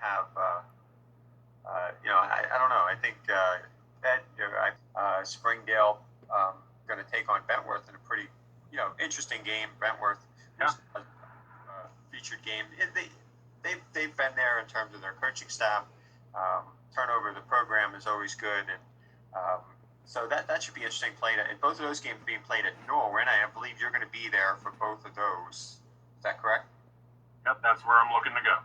have, I don't know. I think Ed, Springdale going to take on Bentworth in a pretty, interesting game. Bentworth, Yeah. a featured game. They've been there in terms of their coaching staff. Turnover of the program is always good, and so that should be interesting. And both of those games being played at Norway, and I believe you're going to be there for both of those. Is that correct? Yep, that's where I'm looking to go.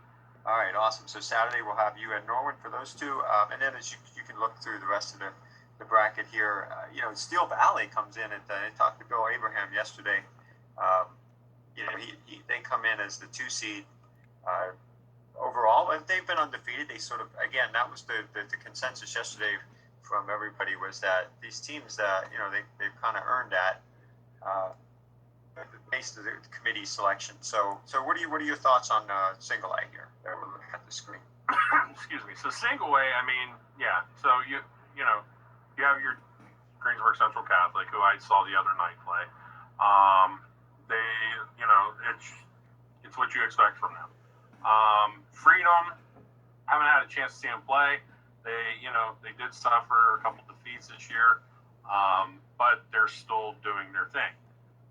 All right, awesome. So Saturday we'll have you at Norwin for those two, and then as you can look through the rest of the bracket here, Steel Valley comes in. I talked to Bill Abraham yesterday. They come in as the 2 seed overall, and they've been undefeated. They sort of, again, that was the consensus yesterday from everybody, was that these teams, they've kind of earned that based on the committee selection. So what are your thoughts on single A here? We're looking at the screen. Excuse me. So single A, I mean, yeah. So you have your Greensburg Central Catholic, who I saw the other night play. It's what you expect from them. Freedom, haven't had a chance to see them play. They did suffer a couple defeats this year, but they're still doing their thing.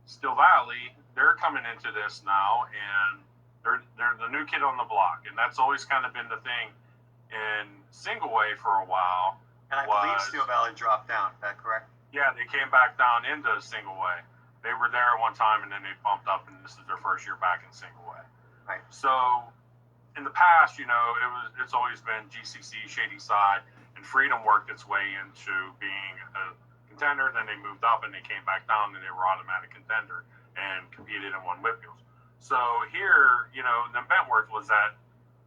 Steel Valley, they're coming into this now, and they're the new kid on the block, and that's always kind of been the thing in single A for a while. And I believe Steel Valley dropped down. Is that correct? Yeah, they came back down into single A. They were there one time, and then they bumped up, and this is their first year back in single A. Right. So in the past, it's always been GCC, Shady Side, and Freedom worked its way into being a contender. Then they moved up, and they came back down, and they were automatic contender and competed and won WPIALs. So here, then Bentworth was that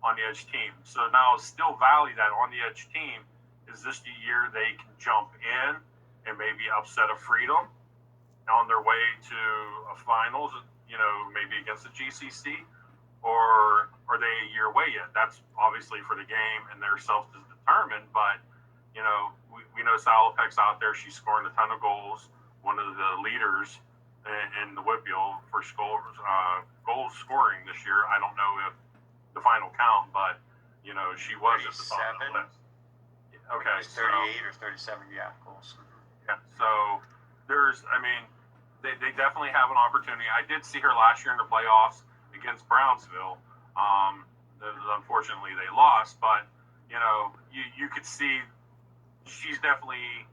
on the edge team. So now Steel Valley, that on the edge team, is this the year they can jump in and maybe upset a Freedom on their way to a finals, maybe against the GCC, or are they a year away yet? That's obviously for the game and their self-determined, but we know Salopek's out there. She's scoring a ton of goals, one of the leaders in the WPIAL for goals scoring this year. I don't know if the final count, but she was at the top of the list. Okay, 38 or 37, yeah, goals. Yeah, so they definitely have an opportunity. I did see her last year in the playoffs against Brownsville. Unfortunately, they lost, but you could see she's definitely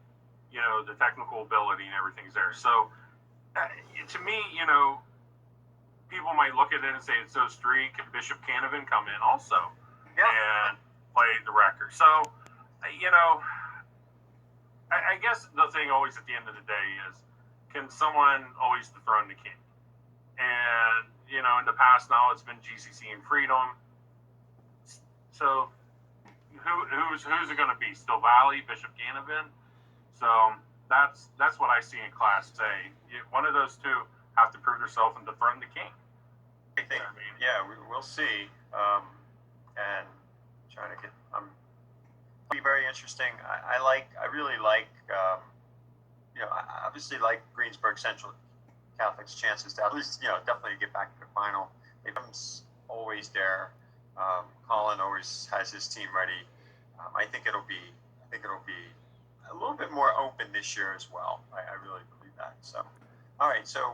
the technical ability and everything's there. So to me, people might look at it and say it's so streak. Can Bishop Canavan come in also and play the record? So I guess the thing always at the end of the day is, can someone always dethrone the king? And in the past now it's been GCC and Freedom. So who's it going to be? Steel Valley, Bishop Canavan? So that's what I see in Class A. One of those two have to prove themselves and dethrone the king. I think, we'll see. And trying to get, be very interesting. I really like, I obviously like Greensburg Central Catholic's chances to at least, definitely get back to the final. It's always there. Colin always has his team ready. I think it'll be a little bit more open this year as well. I really believe that. So, all right. So